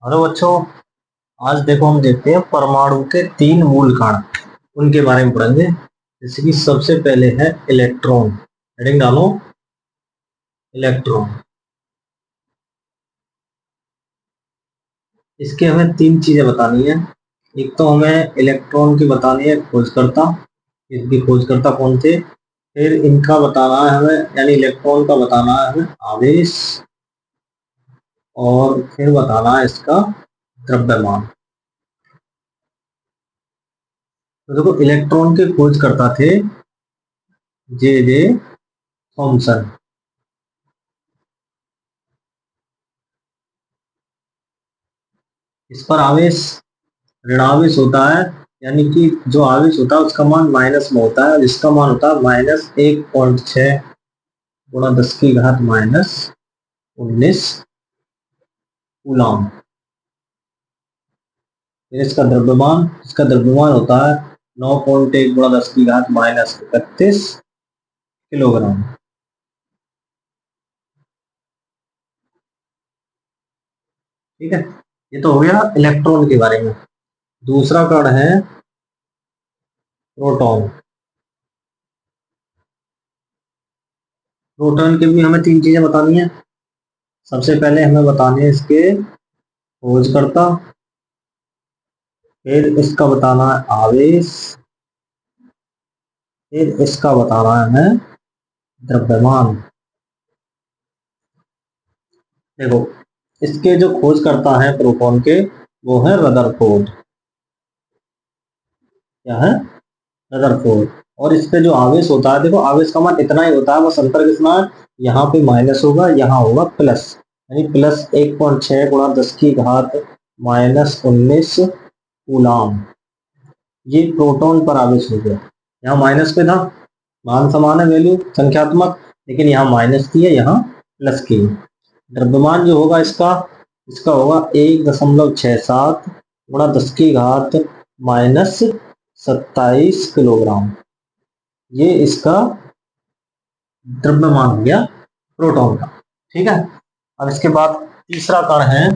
Hello बच्चों। आज देखो हम देखते हैं परमाणु के तीन मूल कण, उनके बारे में पढ़ेंगे। जैसे कि सबसे पहले है इलेक्ट्रॉन। हेडिंग डालो, इलेक्ट्रॉन। इसके हमें तीन चीजें बतानी है। एक तो हमें इलेक्ट्रॉन की बतानी है खोजकर्ता, इसकी खोजकर्ता कौन थे। फिर इनका बताना है हमें, यानी इलेक्ट्रॉन का बताना है हमें आवेश, और फिर बताना है इसका द्रव्यमान। तो देखो, इलेक्ट्रॉन के खोजकर्ता थे जे जे थॉमसन। इस पर आवेश ऋणावेश होता है, यानी कि जो आवेश होता है उसका मान माइनस में होता है, जिसका मान होता है -1.6 गुणा 10 की घात -19 कूलाम। फिर इसका द्रव्यमान होता है 9.1 गुणा 10 की घात -31 किलोग्राम। ठीक है, ये तो हो गया इलेक्ट्रॉन के बारे में। दूसरा कण है प्रोटॉन। प्रोटॉन के भी हमें तीन चीजें बतानी है। सबसे पहले हमें बतानी है इसके खोजकर्ता, फिर इसका बताना है आवेश, फिर इसका बताना है हमें द्रव्यमान। देखो, इसके जो खोज करता है प्रोटॉन के, वो है रदरफोर्ड। क्या है? रदरफोर्ड। और इस पे जो आवेश होता है, देखो आवेश का मान इतना ही होता है, बस अंतर कितना है, यहाँ पे माइनस होगा, यहाँ होगा प्लस, यानी +1.6 गुणा 10 की घात -19 कूलाम। ये प्रोटॉन पर आवेश हो गया। यहाँ माइनस पे था, मान समान है, वैल्यू संख्यात्मक, लेकिन यहाँ माइनस की है, यहाँ प्लस की है। द्रव्यमान जो होगा इसका इसका होगा 1.67 गुणा 10 की घात -27 किलोग्राम। ये इसका द्रव्यमान हो गया प्रोटॉन का। ठीक है, अब इसके बाद तीसरा कण है,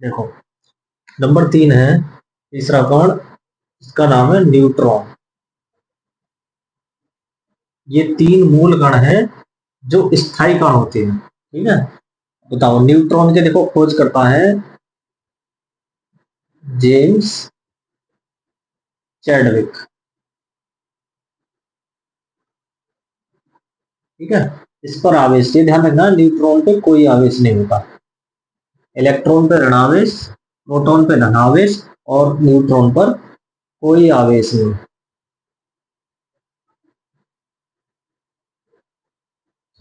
देखो नंबर 3 है तीसरा कण, इसका नाम है न्यूट्रॉन। ये तीन मूल कण हैं जो स्थायी कण होते हैं। ठीक है, बताओ न्यूट्रॉन के, देखो खोज करता है जेम्स चैडविक। ठीक है, इस पर आवेश, ये ध्यान रखना, न्यूट्रॉन पे कोई आवेश नहीं होता। इलेक्ट्रॉन पे ऋणावेश, प्रोटॉन पे धनावेश, और न्यूट्रॉन पर कोई आवेश नहीं।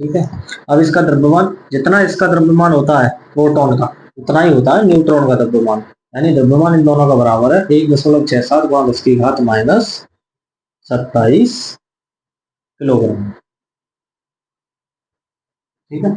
ठीक है, अब इसका द्रव्यमान, जितना इसका द्रव्यमान होता है प्रोटॉन का, उतना ही होता है न्यूट्रॉन का द्रव्यमान। यानी द्रव्यमान इन दोनों का बराबर है 1.67 गुणा 10 की घात -27 किलोग्राम। ठीक है,